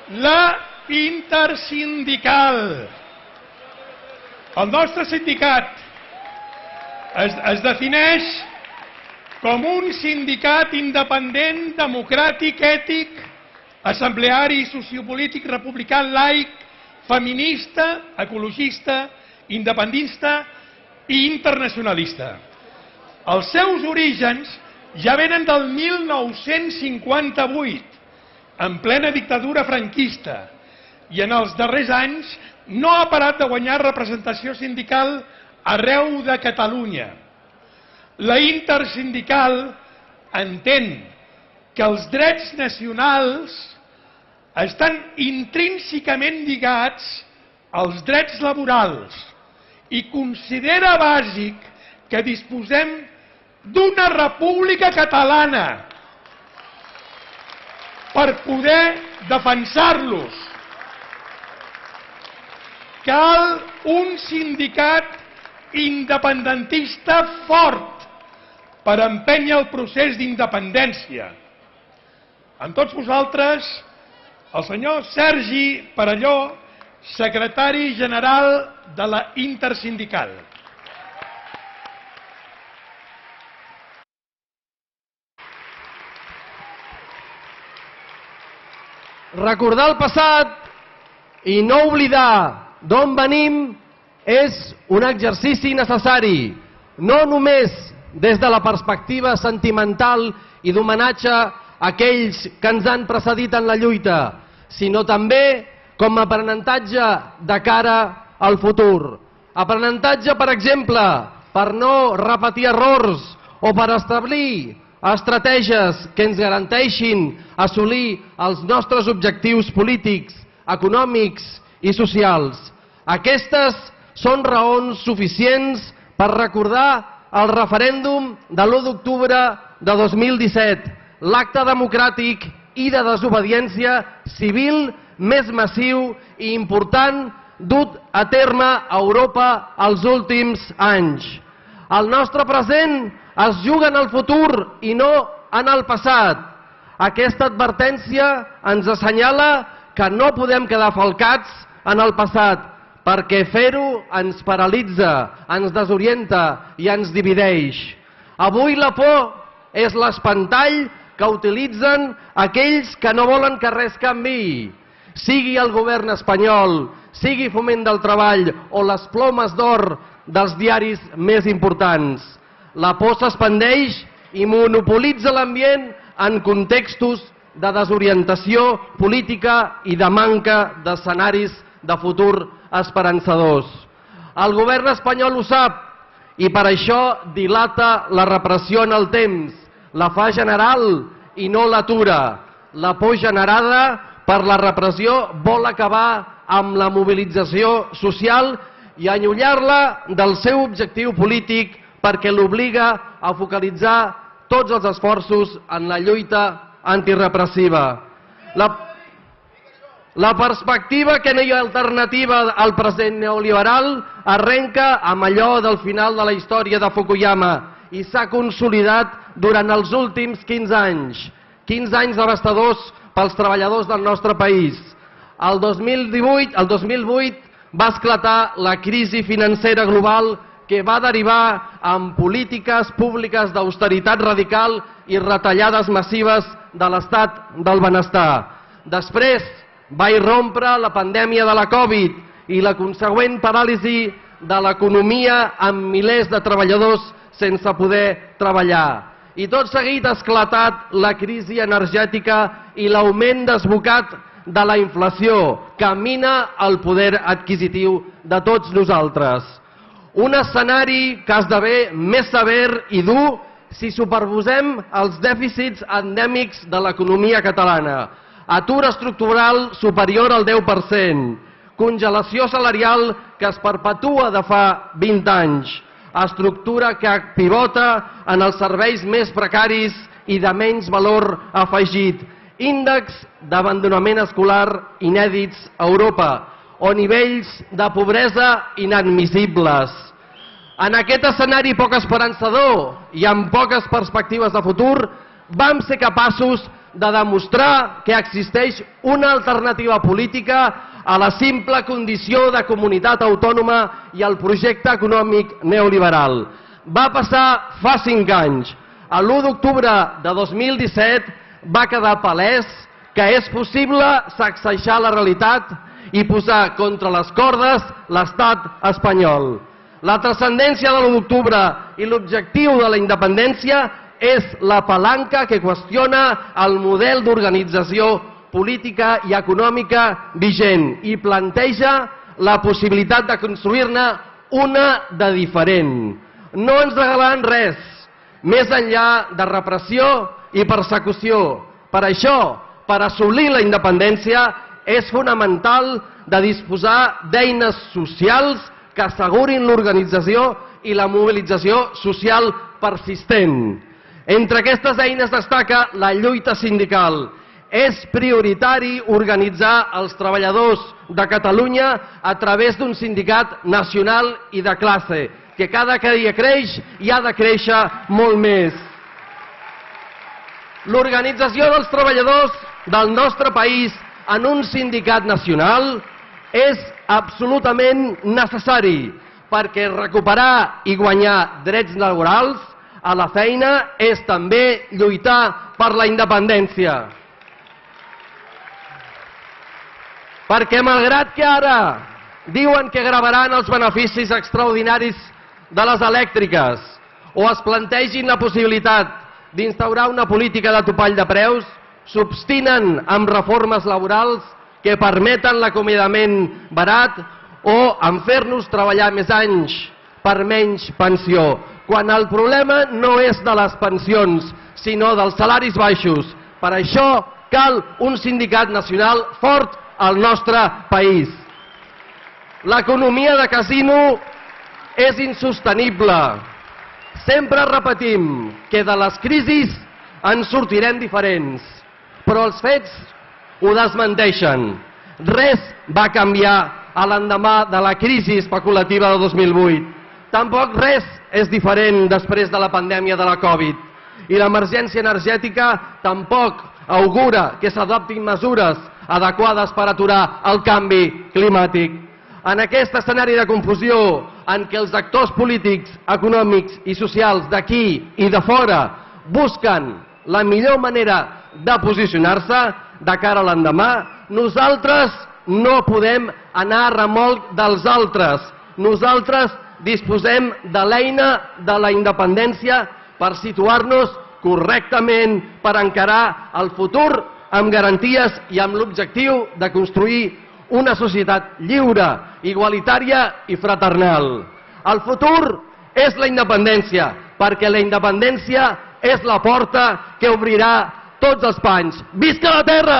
La Intersindical. El nostre sindicat es defineix com un sindicat independent, democràtic, ètic, assembleari, sociopolític, republicà, laic, feminista, ecologista, independentista i internacionalista. Els seus orígens ja venen del 1958, en plena dictadura franquista, i en els darrers anys no ha parat de guanyar representació sindical arreu de Catalunya. La Intersindical entén que els drets nacionals estan intrínsecament lligats als drets laborals i considera bàsic que disposem d'una república catalana per poder defensar-los. Cal un sindicat independentista fort per empènyer el procés d'independència. Amb tots vosaltres, el senyor Sergi Perelló, secretari general de la Intersindical. Recordar el passat i no oblidar d'on venim és un exercici necessari, no només des de la perspectiva sentimental i d'homenatge a aquells que ens han precedit en la lluita, sinó també com a aprenentatge de cara al futur. Aprenentatge, per exemple, per no repetir errors o per establir estratègies que ens garanteixin assolir els nostres objectius polítics, econòmics i socials. Aquestes són raons suficients per recordar el referèndum de l'1 d'octubre de 2017, l'acte democràtic i de desobediència civil més massiu i important dut a terme a Europa els últims anys. El nostre present es juga en el futur i no en el passat. Aquesta advertència ens assenyala que no podem quedar falcats en el passat, perquè fer-ho ens paralitza, ens desorienta i ens divideix. Avui la por és l'espantall que utilitzen aquells que no volen que res canviï, sigui el govern espanyol, sigui Foment del Treball o les plomes d'or dels diaris més importants. La por s'expandeix i monopolitza l'ambient en contextos de desorientació política i de manca d'escenaris de futur esperançadors. El govern espanyol ho sap i per això dilata la repressió en el temps, la fa general i no l'atura. La por generada per la repressió vol acabar amb la mobilització social i allunyar-la del seu objectiu polític perquè l'obliga a focalitzar tots els esforços en la lluita antirepressiva. La perspectiva que no hi ha alternativa al present neoliberal arrenca amb allò del final de la història de Fukuyama i s'ha consolidat durant els últims 15 anys. 15 anys devastadors pels treballadors del nostre país. El 2008 va esclatar la crisi financera global que va derivar en polítiques públiques d'austeritat radical i retallades massives de l'estat del benestar. Després va irrompre la pandèmia de la Covid i la consegüent paràlisi de l'economia amb milers de treballadors sense poder treballar. I tot seguit ha esclatat la crisi energètica i l'augment desbocat de la inflació que mina el poder adquisitiu de tots nosaltres. Un escenari que esdevé més sever i dur si superposem els dèficits endèmics de l'economia catalana. Atur estructural superior al 10%, congelació salarial que es perpetua de fa 20 anys, estructura que pivota en els serveis més precaris i de menys valor afegit, índexs d'abandonament escolar inèdits a Europa o nivells de pobresa inadmissibles. En aquest escenari poc esperançador i amb poques perspectives de futur, vam ser capaços de demostrar que existeix una alternativa política a la simple condició de comunitat autònoma i al projecte econòmic neoliberal. Va passar fa 5 anys. L'1 d'octubre de 2017 va quedar palès que és possible sacsejar la realitat i posar contra les cordes l'estat espanyol. La transcendència de l'1 d'octubre i l'objectiu de la independència és la palanca que qüestiona el model d'organització política i econòmica vigent i planteja la possibilitat de construir-ne una de diferent. No ens regalaran res, més enllà de repressió i persecució. Per això, per assolir la independència, és fonamental de disposar d'eines socials que assegurin l'organització i la mobilització social persistent. Entre aquestes eines destaca la lluita sindical. És prioritari organitzar els treballadors de Catalunya a través d'un sindicat nacional i de classe, que cada dia creix i ha de créixer molt més. L'organització dels treballadors del nostre país en un sindicat nacional és absolutament necessari, perquè recuperar i guanyar drets laborals a la feina és també lluitar per la independència. Perquè malgrat que ara diuen que gravaran els beneficis extraordinaris de les elèctriques o es plantegin la possibilitat d'instaurar una política de topall de preus, s'obstinen amb reformes laborals que permeten l'acomiadament barat o en fer-nos treballar més anys per menys pensió, quan el problema no és de les pensions, sinó dels salaris baixos. Per això cal un sindicat nacional fort al nostre país. L'economia de casino és insostenible. Sempre repetim que de les crisis en sortirem diferents, però els fets ho desmenteixen. Res va canviar a l'endemà de la crisi especulativa de 2008. Tampoc res és diferent després de la pandèmia de la Covid. I l'emergència energètica tampoc augura que s'adoptin mesures adequades per aturar el canvi climàtic. En aquest escenari de confusió en què els actors polítics, econòmics i socials d'aquí i de fora busquen la millor manera de posicionar-se de cara a l'endemà, nosaltres no podem anar a remolc dels altres. Nosaltres disposem de l'eina de la independència per situar-nos correctament, per encarar el futur amb garanties i amb l'objectiu de construir una societat lliure, igualitària i fraternal. El futur és la independència, perquè la independència és la porta que obrirà tots els panys. Visca la terra!